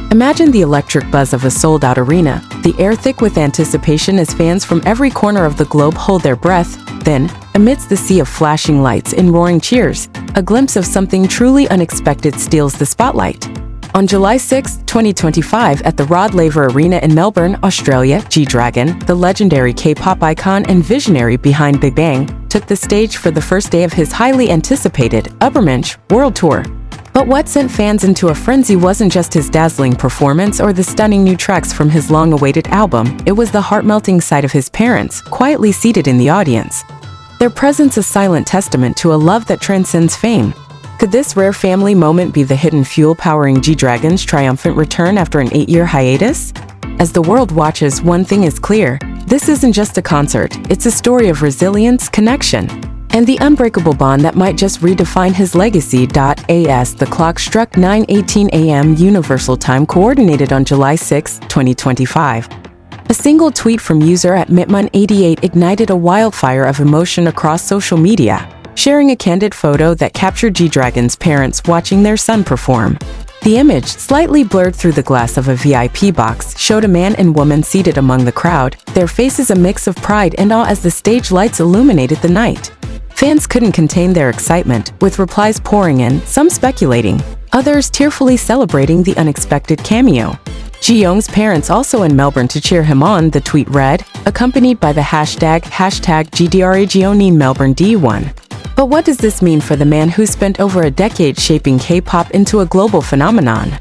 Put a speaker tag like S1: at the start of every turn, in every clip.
S1: Imagine the electric buzz of a sold-out arena, the air thick with anticipation as fans from every corner of the globe hold their breath. Then, amidst the sea of flashing lights and roaring cheers, a glimpse of something truly unexpected steals the spotlight. On July 6, 2025, at the Rod Laver Arena in Melbourne, Australia, GDragon, the legendary K-pop icon and visionary behind Big Bang, took the stage for the first day of his highly anticipated Übermensch World Tour. But what sent fans into a frenzy wasn't just his dazzling performance or the stunning new tracks from his long-awaited album, it was the heart-melting sight of his parents, quietly seated in the audience. Their presence a silent testament to a love that transcends fame. Could this rare family moment be the hidden fuel powering GDragon's triumphant return after an 8-year hiatus? As the world watches, one thing is clear: this isn't just a concert, it's a story of resilience, connection, and the unbreakable bond that might just redefine his legacy. As the clock struck 9:18 a.m. Universal Time Coordinated on July 6, 2025. A single tweet from user @Mitman88 ignited a wildfire of emotion across social media, sharing a candid photo that captured GDragon's parents watching their son perform. The image, slightly blurred through the glass of a VIP box, showed a man and woman seated among the crowd, their faces a mix of pride and awe as the stage lights illuminated the night. Fans couldn't contain their excitement, with replies pouring in, some speculating, others tearfully celebrating the unexpected cameo. Ji-young's parents also in Melbourne to cheer him on, the tweet read, accompanied by the hashtag GDragon Melbourne D1. But what does this mean for the man who spent over a decade shaping K-pop into a global phenomenon?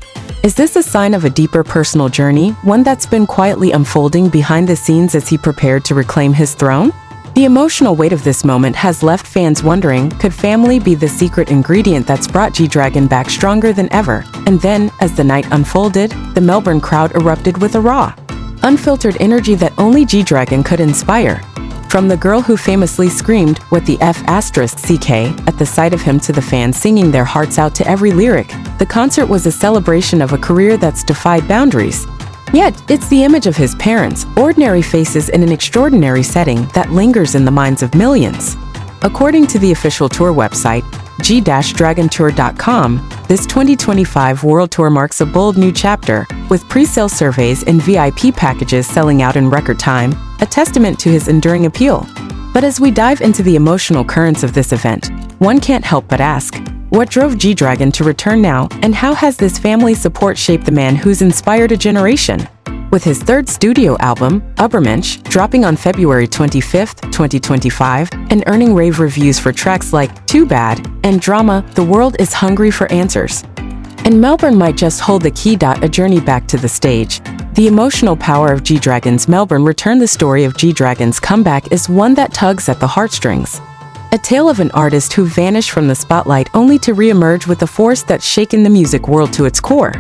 S1: Is this a sign of a deeper personal journey, one that's been quietly unfolding behind the scenes as he prepared to reclaim his throne? The emotional weight of this moment has left fans wondering, could family be the secret ingredient that's brought GDragon back stronger than ever? And then, as the night unfolded, the Melbourne crowd erupted with a raw, unfiltered energy that only GDragon could inspire. From the girl who famously screamed, "What the F***CK, at the sight of him to the fans singing their hearts out to every lyric, the concert was a celebration of a career that's defied boundaries. Yet, it's the image of his parents, ordinary faces in an extraordinary setting, that lingers in the minds of millions. According to the official tour website, g-dragontour.com, this 2025 World Tour marks a bold new chapter, with pre-sale surveys and VIP packages selling out in record time, a testament to his enduring appeal. But as we dive into the emotional currents of this event, one can't help but ask, what drove GDragon to return now, and how has this family support shaped the man who's inspired a generation? With his third studio album, Übermensch, dropping on February 25, 2025, and earning rave reviews for tracks like Too Bad and Drama, the world is hungry for answers. And Melbourne might just hold the key. A journey back to the stage. The emotional power of GDragon's Melbourne return. The story of GDragon's comeback is one that tugs at the heartstrings. A tale of an artist who vanished from the spotlight only to re-emerge with a force that's shaken the music world to its core.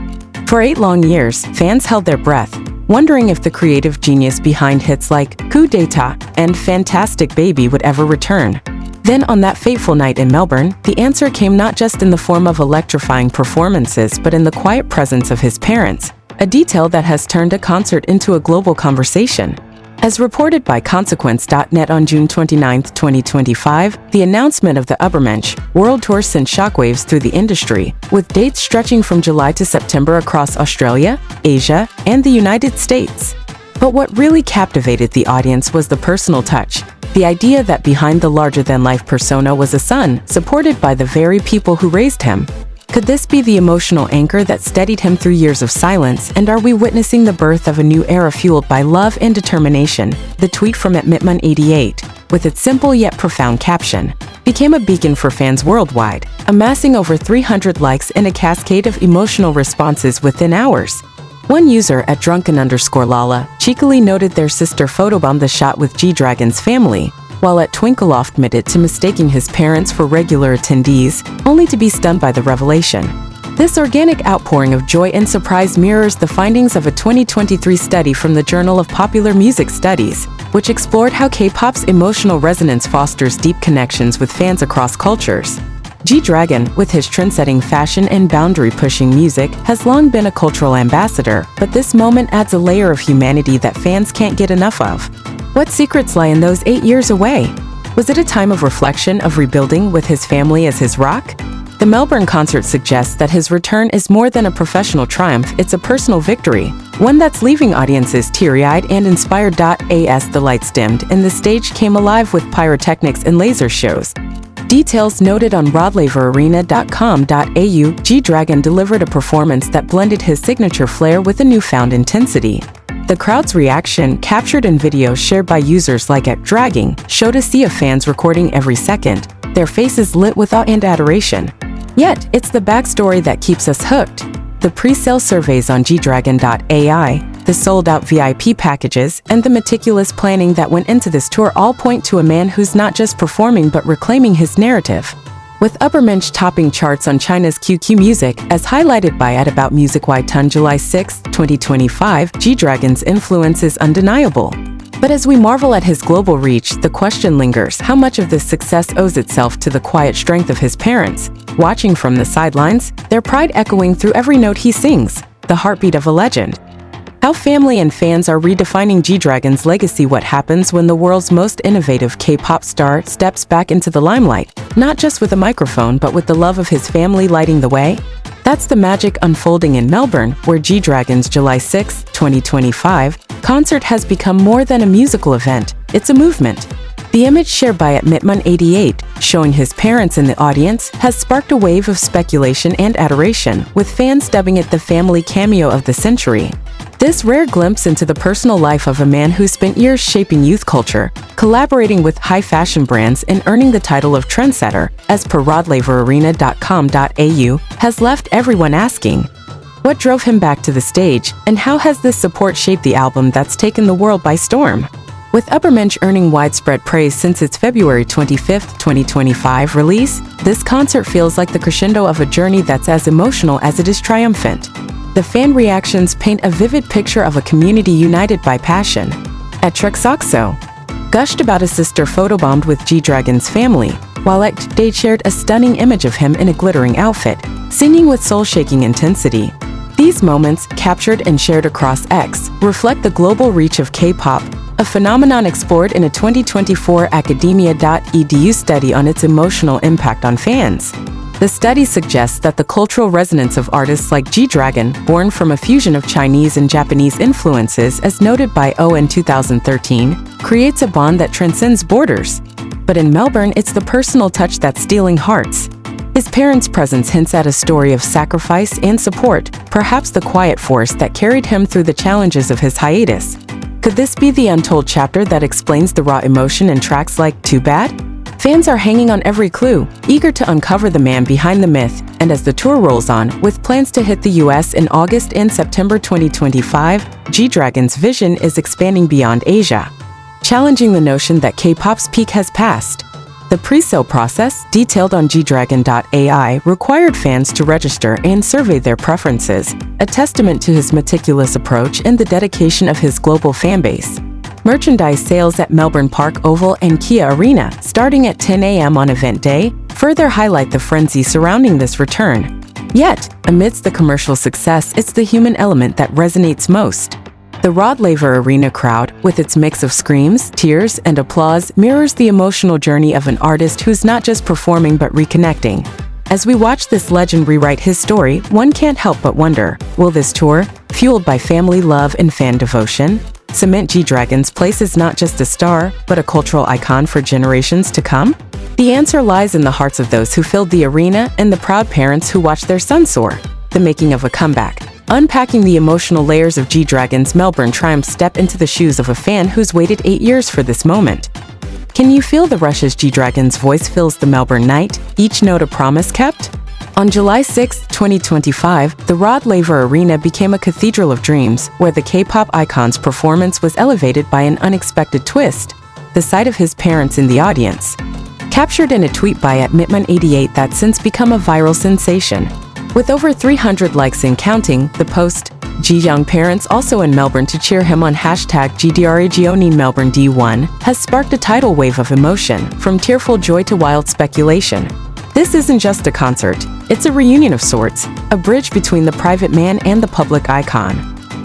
S1: For 8 long years, fans held their breath, wondering if the creative genius behind hits like Coup d'etat and Fantastic Baby would ever return. Then on that fateful night in Melbourne, the answer came not just in the form of electrifying performances but in the quiet presence of his parents, a detail that has turned a concert into a global conversation. As reported by Consequence.net on June 29, 2025, the announcement of the Übermensch World Tour sent shockwaves through the industry, with dates stretching from July to September across Australia, Asia, and the United States. But what really captivated the audience was the personal touch, the idea that behind the larger-than-life persona was a son, supported by the very people who raised him. Could this be the emotional anchor that steadied him through years of silence, and are we witnessing the birth of a new era fueled by love and determination? The tweet from @Mitman88, with its simple yet profound caption, became a beacon for fans worldwide, amassing over 300 likes and a cascade of emotional responses within hours. One user @drunken_lala cheekily noted their sister photobombed the shot with GDragon's family, while @Twinkleoff admitted to mistaking his parents for regular attendees, only to be stunned by the revelation. This organic outpouring of joy and surprise mirrors the findings of a 2023 study from the Journal of Popular Music Studies, which explored how K-pop's emotional resonance fosters deep connections with fans across cultures. GDragon, with his trendsetting fashion and boundary-pushing music, has long been a cultural ambassador, but this moment adds a layer of humanity that fans can't get enough of. What secrets lie in those 8 years away? Was it a time of reflection, of rebuilding with his family as his rock? The Melbourne concert suggests that his return is more than a professional triumph, it's a personal victory, one that's leaving audiences teary-eyed and inspired. As the lights dimmed and the stage came alive with pyrotechnics and laser shows. Details noted on rodlaverarena.com.au. GDragon delivered a performance that blended his signature flair with a newfound intensity. The crowd's reaction, captured in videos shared by users like @Dragging, showed a sea of fans recording every second, their faces lit with awe and adoration. Yet, it's the backstory that keeps us hooked. The pre-sale surveys on GDragon.ai, the sold-out VIP packages, and the meticulous planning that went into this tour all point to a man who's not just performing but reclaiming his narrative. With Uppermensch topping charts on China's QQ Music, as highlighted by @About Music on July 6, 2025, GDragon's influence is undeniable. But as we marvel at his global reach, the question lingers: how much of this success owes itself to the quiet strength of his parents, watching from the sidelines, their pride echoing through every note he sings, the heartbeat of a legend? How family and fans are redefining GDragon's legacy. What happens when the world's most innovative K-pop star steps back into the limelight, not just with a microphone but with the love of his family lighting the way? That's the magic unfolding in Melbourne, where GDragon's July 6, 2025 concert has become more than a musical event, it's a movement. The image shared by @Mitman88, showing his parents in the audience, has sparked a wave of speculation and adoration, with fans dubbing it the family cameo of the century. This rare glimpse into the personal life of a man who spent years shaping youth culture, collaborating with high fashion brands and earning the title of trendsetter, as per rodlaverarena.com.au, has left everyone asking, what drove him back to the stage, and how has this support shaped the album that's taken the world by storm? With Uppermensch earning widespread praise since its February 25, 2025 release, this concert feels like the crescendo of a journey that's as emotional as it is triumphant. The fan reactions paint a vivid picture of a community united by passion. @Trexoxo gushed about a sister photobombed with GDragon's family, while @Date shared a stunning image of him in a glittering outfit, singing with soul-shaking intensity. These moments, captured and shared across X, reflect the global reach of K-pop, a phenomenon explored in a 2024 academia.edu study on its emotional impact on fans. The study suggests that the cultural resonance of artists like GDragon, born from a fusion of Chinese and Japanese influences as noted by O in 2013, creates a bond that transcends borders. But in Melbourne, it's the personal touch that's stealing hearts. His parents' presence hints at a story of sacrifice and support, perhaps the quiet force that carried him through the challenges of his hiatus. Could this be the untold chapter that explains the raw emotion in tracks like Too Bad? Fans are hanging on every clue, eager to uncover the man behind the myth, and as the tour rolls on, with plans to hit the US in August and September 2025, GDragon's vision is expanding beyond Asia, challenging the notion that K-pop's peak has passed. The pre-sale process, detailed on GDragon.ai, required fans to register and survey their preferences, a testament to his meticulous approach and the dedication of his global fanbase. Merchandise sales at Melbourne Park Oval and Kia Arena, starting at 10 a.m. on event day, further highlight the frenzy surrounding this return. Yet, amidst the commercial success, it's the human element that resonates most. The Rod Laver Arena crowd, with its mix of screams, tears, and applause, mirrors the emotional journey of an artist who's not just performing but reconnecting. As we watch this legend rewrite his story, one can't help but wonder, will this tour, fueled by family love and fan devotion, cement GDragon's place as not just a star, but a cultural icon for generations to come? The answer lies in the hearts of those who filled the arena and the proud parents who watched their son soar. The making of a comeback. Unpacking the emotional layers of GDragon's Melbourne triumph, step into the shoes of a fan who's waited 8 years for this moment. Can you feel the rush as GDragon's voice fills the Melbourne night, each note a promise kept? On July 6, 2025, the Rod Laver Arena became a cathedral of dreams, where the K-pop icon's performance was elevated by an unexpected twist, the sight of his parents in the audience. Captured in a tweet by @Mitman88 that's since become a viral sensation. With over 300 likes and counting, the post, G young parents also in Melbourne to cheer him on #GDragon Melbourne D1, has sparked a tidal wave of emotion, from tearful joy to wild speculation. This isn't just a concert, it's a reunion of sorts, a bridge between the private man and the public icon.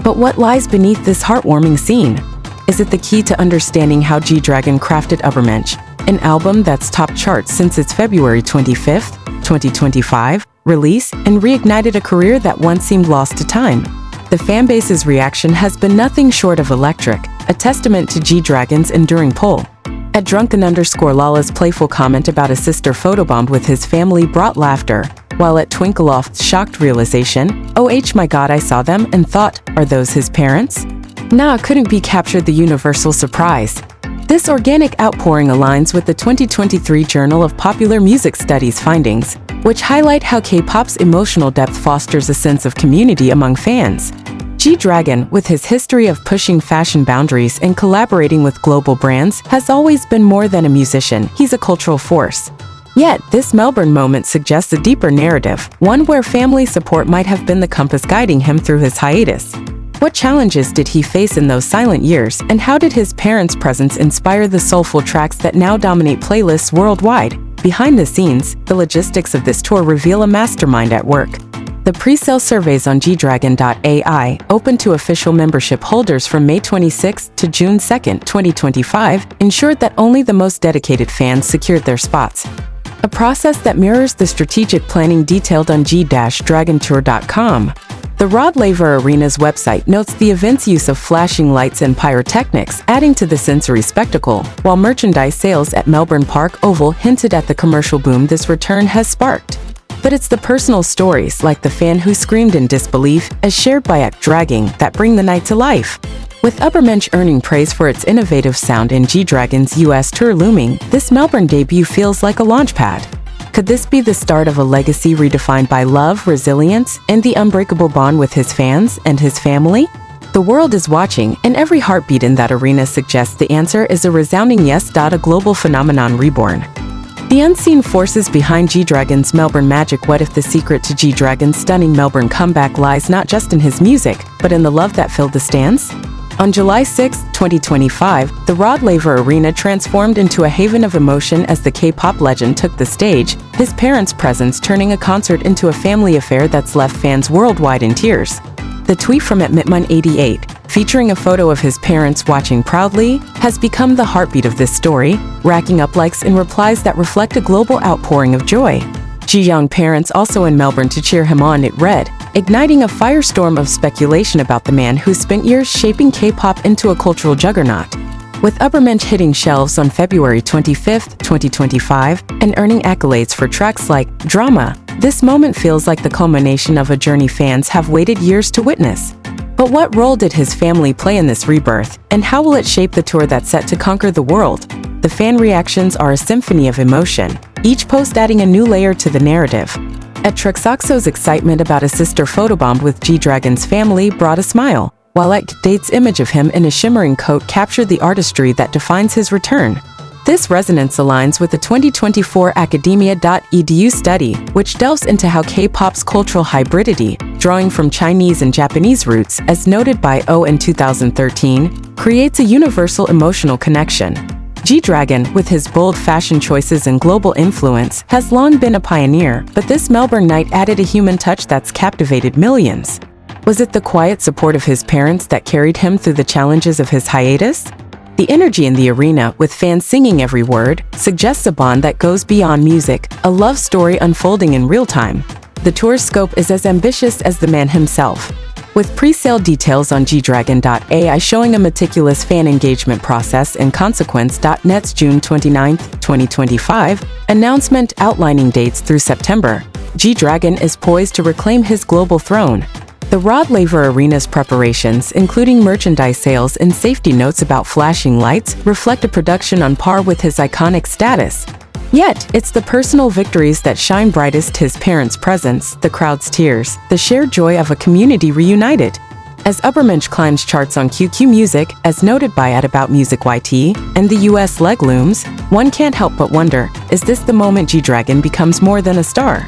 S1: But what lies beneath this heartwarming scene? Is it the key to understanding how GDragon crafted Uppermensch, an album that's topped charts since its February 25, 2025, release and reignited a career that once seemed lost to time. The fanbase's reaction has been nothing short of electric, a testament to GDragon's enduring pull. At drunken_Lala's playful comment about a sister photobombed with his family brought laughter, while at Twinkleloft's shocked realization, "Oh my god, I saw them and thought, are those his parents?" Nah, couldn't be captured the universal surprise. This organic outpouring aligns with the 2023 Journal of Popular Music Studies findings, which highlight how K-pop's emotional depth fosters a sense of community among fans. GDragon, with his history of pushing fashion boundaries and collaborating with global brands, has always been more than a musician, he's a cultural force. Yet, this Melbourne moment suggests a deeper narrative, one where family support might have been the compass guiding him through his hiatus. What challenges did he face in those silent years, and how did his parents' presence inspire the soulful tracks that now dominate playlists worldwide? Behind the scenes, the logistics of this tour reveal a mastermind at work. The pre-sale surveys on GDragon.ai, open to official membership holders from May 26 to June 2, 2025, ensured that only the most dedicated fans secured their spots. A process that mirrors the strategic planning detailed on G-dragontour.com. The Rod Laver Arena's website notes the event's use of flashing lights and pyrotechnics, adding to the sensory spectacle, while merchandise sales at Melbourne Park Oval hinted at the commercial boom this return has sparked. But it's the personal stories, like the fan who screamed in disbelief, as shared by GDragon, that bring the night to life. With Uppermensch earning praise for its innovative sound and GDragon's US tour looming, this Melbourne debut feels like a launchpad. Could this be the start of a legacy redefined by love, resilience, and the unbreakable bond with his fans and his family? The world is watching, and every heartbeat in that arena suggests the answer is a resounding yes. A global phenomenon reborn. The unseen forces behind GDragon's Melbourne magic. What if the secret to GDragon's stunning Melbourne comeback lies not just in his music, but in the love that filled the stands? On July 6, 2025, the Rod Laver Arena transformed into a haven of emotion as the K-pop legend took the stage, his parents' presence turning a concert into a family affair that's left fans worldwide in tears. The tweet from @Mitman88, featuring a photo of his parents watching proudly, has become the heartbeat of this story, racking up likes and replies that reflect a global outpouring of joy. Ji-young parents also in Melbourne to cheer him on, it read, igniting a firestorm of speculation about the man who spent years shaping K-pop into a cultural juggernaut. With Uppermensch hitting shelves on February 25, 2025, and earning accolades for tracks like Drama, this moment feels like the culmination of a journey fans have waited years to witness. But what role did his family play in this rebirth, and how will it shape the tour that's set to conquer the world? The fan reactions are a symphony of emotion, each post adding a new layer to the narrative. At Trexoxo's excitement about a sister photobomb with GDragon's family brought a smile, while at Date's image of him in a shimmering coat captured the artistry that defines his return. This resonance aligns with the 2024 Academia.edu study, which delves into how K-pop's cultural hybridity, drawing from Chinese and Japanese roots, as noted by O in 2013, creates a universal emotional connection. GDragon, with his bold fashion choices and global influence, has long been a pioneer, but this Melbourne night added a human touch that's captivated millions. Was it the quiet support of his parents that carried him through the challenges of his hiatus? The energy in the arena, with fans singing every word, suggests a bond that goes beyond music, a love story unfolding in real time. The tour's scope is as ambitious as the man himself. With pre-sale details on GDragon.ai showing a meticulous fan engagement process and Consequence.net's June 29, 2025, announcement outlining dates through September, GDragon is poised to reclaim his global throne. The Rod Laver Arena's preparations, including merchandise sales and safety notes about flashing lights, reflect a production on par with his iconic status. Yet, it's the personal victories that shine brightest: his parents' presence, the crowd's tears, the shared joy of a community reunited. As Uppermensch climbs charts on QQ Music, as noted by @AboutMusicYT, and the US leg looms, one can't help but wonder, is this the moment GDragon becomes more than a star?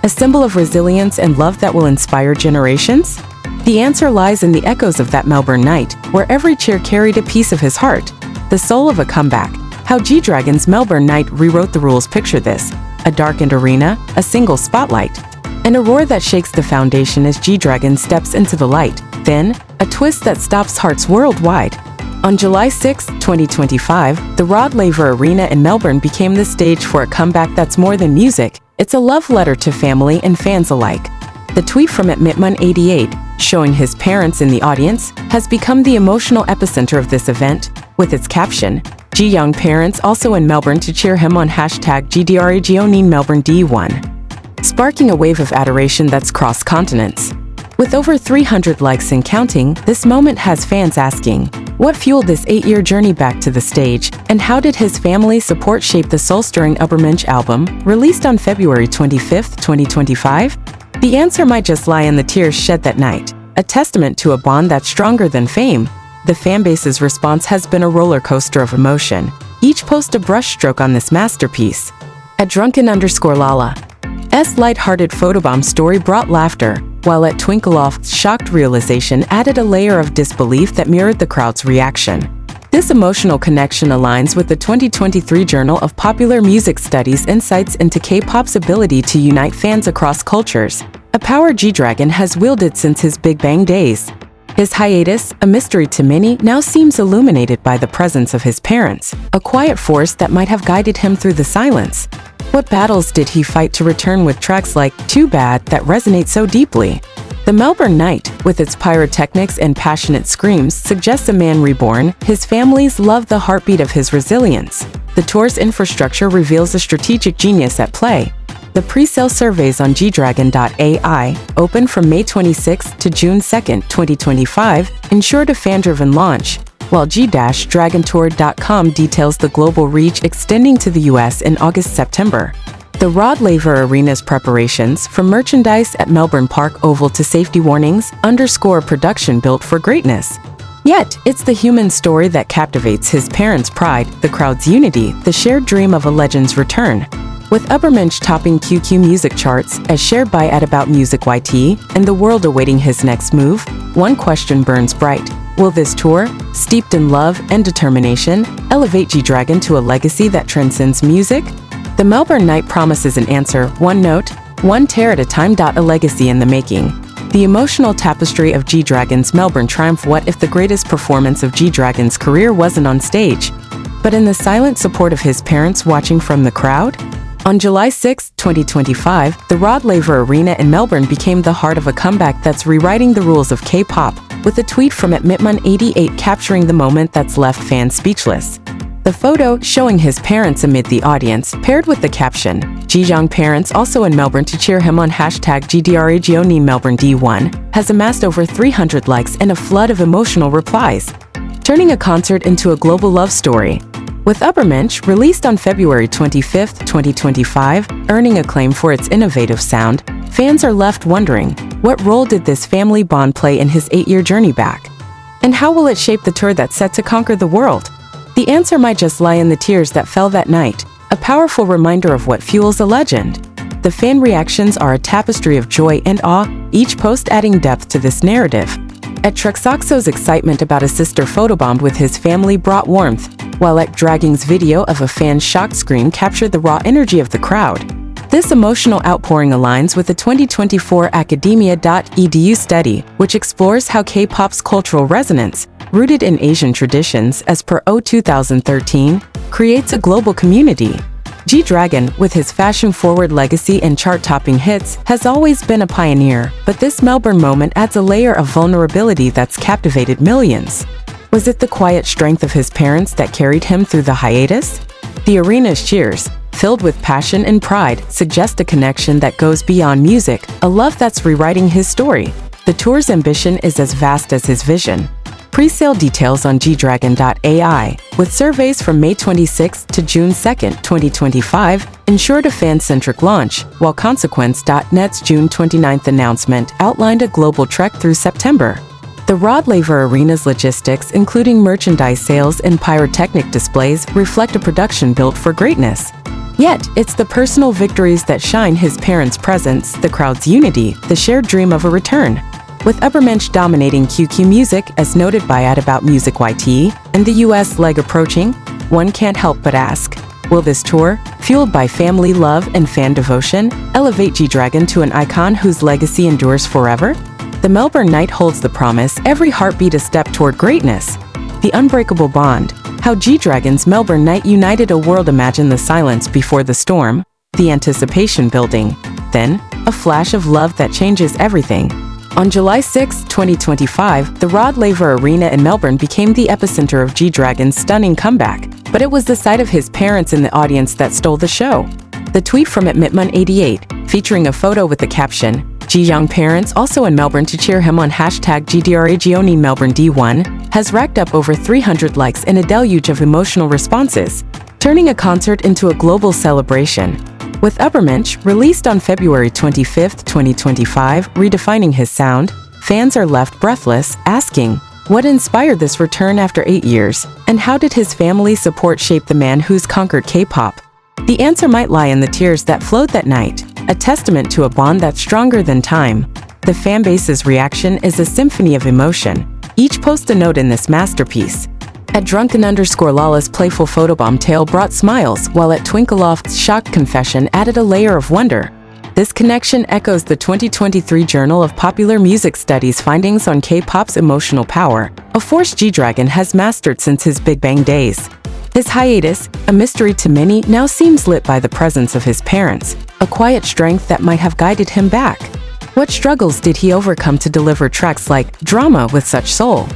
S1: A symbol of resilience and love that will inspire generations? The answer lies in the echoes of that Melbourne night, where every cheer carried a piece of his heart, the soul of a comeback. How GDragon's Melbourne night rewrote the rules. Picture this: a darkened arena, a single spotlight, and a roar that shakes the foundation as GDragon steps into the light. Then, a twist that stops hearts worldwide. On July 6, 2025, the Rod Laver Arena in Melbourne became the stage for a comeback that's more than music. It's a love letter to family and fans alike. The tweet from @Mitmun88, showing his parents in the audience, has become the emotional epicenter of this event, with its caption, Ji-young parents also in Melbourne to cheer him on #GDragon Melbourne D1, sparking a wave of adoration that's crossed continents. With over 300 likes and counting, this moment has fans asking, what fueled this 8-year journey back to the stage, and how did his family support shape the soul-stirring Übermensch album, released on February 25, 2025? The answer might just lie in the tears shed that night, a testament to a bond that's stronger than fame. The fanbase's response has been a roller coaster of emotion, each post a brushstroke on this masterpiece. @drunken_lala.'s light-hearted photobomb story brought laughter, while @twinkleoff's shocked realization added a layer of disbelief that mirrored the crowd's reaction. This emotional connection aligns with the 2023 Journal of Popular Music Studies insights into K-pop's ability to unite fans across cultures, a power GDragon has wielded since his Big Bang days. His hiatus, a mystery to many, now seems illuminated by the presence of his parents, a quiet force that might have guided him through the silence. What battles did he fight to return with tracks like Too Bad that resonate so deeply? The Melbourne night, with its pyrotechnics and passionate screams, suggests a man reborn. His family's love the heartbeat of his resilience. The tour's infrastructure reveals a strategic genius at play. The pre-sale surveys on GDragon.ai, open from May 26 to June 2, 2025, ensured a fan-driven launch, while G-Dragontour.com details the global reach extending to the US in August-September. The Rod Laver Arena's preparations, from merchandise at Melbourne Park Oval to safety warnings, underscore a production built for greatness. Yet, it's the human story that captivates: his parents' pride, the crowd's unity, the shared dream of a legend's return. With Übermensch topping QQ music charts, as shared by @AboutMusicYT, and the world awaiting his next move, one question burns bright. Will this tour, steeped in love and determination, elevate GDragon to a legacy that transcends music? The Melbourne night promises an answer, one note, one tear at a time. A legacy in the making. The emotional tapestry of GDragon's Melbourne triumph. What if the greatest performance of GDragon's career wasn't on stage, but in the silent support of his parents watching from the crowd? On July 6, 2025, the Rod Laver Arena in Melbourne became the heart of a comeback that's rewriting the rules of K-pop, with a tweet from @Mitmun88 capturing the moment that's left fans speechless. The photo, showing his parents amid the audience, paired with the caption, Ji-young parents also in Melbourne to cheer him on #GDragon Melbourne D1, has amassed over 300 likes and a flood of emotional replies, turning a concert into a global love story. With Übermensch, released on February 25, 2025, earning acclaim for its innovative sound, fans are left wondering, what role did this family bond play in his 8-year journey back? And how will it shape the tour that's set to conquer the world? The answer might just lie in the tears that fell that night, a powerful reminder of what fuels a legend. The fan reactions are a tapestry of joy and awe, each post adding depth to this narrative. @Truxoxo's excitement about a sister photobombed with his family brought warmth, while @Draging's video of a fan's shocked scream captured the raw energy of the crowd. This emotional outpouring aligns with the 2024 Academia.edu study, which explores how K-pop's cultural resonance, rooted in Asian traditions as per O 2013, creates a global community. GDragon, with his fashion-forward legacy and chart-topping hits, has always been a pioneer, but this Melbourne moment adds a layer of vulnerability that's captivated millions. Was it the quiet strength of his parents that carried him through the hiatus? The arena's cheers, filled with passion and pride, suggest a connection that goes beyond music, a love that's rewriting his story. The tour's ambition is as vast as his vision. Pre-sale details on GDragon.ai, with surveys from May 26 to June 2, 2025, ensured a fan-centric launch, while Consequence.net's June 29 announcement outlined a global trek through September. The Rod Laver Arena's logistics, including merchandise sales and pyrotechnic displays, reflect a production built for greatness. Yet, it's the personal victories that shine: his parents' presence, the crowd's unity, the shared dream of a return. With Übermensch dominating QQ Music, as noted by @AboutMusicYT, and the US leg approaching, one can't help but ask, will this tour, fueled by family love and fan devotion, elevate GDragon to an icon whose legacy endures forever? The Melbourne night holds the promise, every heartbeat a step toward greatness. The unbreakable bond, how GDragon's Melbourne night united a world. Imagine the silence before the storm, the anticipation building. Then, a flash of love that changes everything. On July 6, 2025, the Rod Laver Arena in Melbourne became the epicenter of GDragon's stunning comeback, but it was the sight of his parents in the audience that stole the show. The tweet from @Mitmun88, featuring a photo with the caption, "G Young parents also in Melbourne to cheer him on #GDragon Melbourne D1, has racked up over 300 likes in a deluge of emotional responses, turning a concert into a global celebration. With Uppermensch, released on February 25, 2025, redefining his sound, fans are left breathless, asking, what inspired this return after 8 years, and how did his family support shape the man who's conquered K-pop? The answer might lie in the tears that flowed that night, a testament to a bond that's stronger than time. The fanbase's reaction is a symphony of emotion. Each post a note in this masterpiece. At @drunken_lawless playful photobomb tale brought smiles, while at Twinkleloft's shocked confession added a layer of wonder. This connection echoes the 2023 Journal of Popular Music Studies findings on K-pop's emotional power, a force GDragon has mastered since his Big Bang days. His hiatus, a mystery to many, now seems lit by the presence of his parents, a quiet strength that might have guided him back. What struggles did he overcome to deliver tracks like Drama with such soul?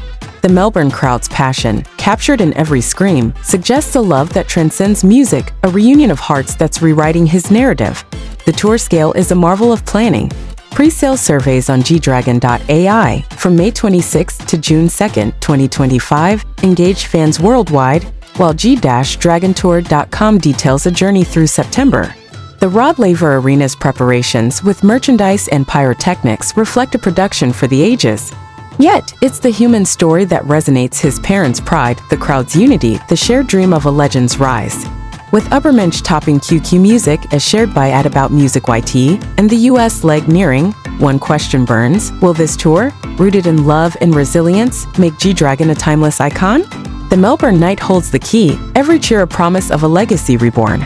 S1: The Melbourne crowd's passion, captured in every scream, suggests a love that transcends music, a reunion of hearts that's rewriting his narrative. The tour scale is a marvel of planning. Pre-sale surveys on GDragon.ai from May 26 to June 2, 2025, engaged fans worldwide, while G-dragontour.com details a journey through September. The Rod Laver Arena's preparations with merchandise and pyrotechnics reflect a production for the ages. Yet, it's the human story that resonates: his parents' pride, the crowd's unity, the shared dream of a legend's rise. With Uppermensch topping QQ Music as shared by @AboutMusicYT, and the US leg nearing, one question burns: will this tour, rooted in love and resilience, make GDragon a timeless icon? The Melbourne night holds the key, every cheer a promise of a legacy reborn.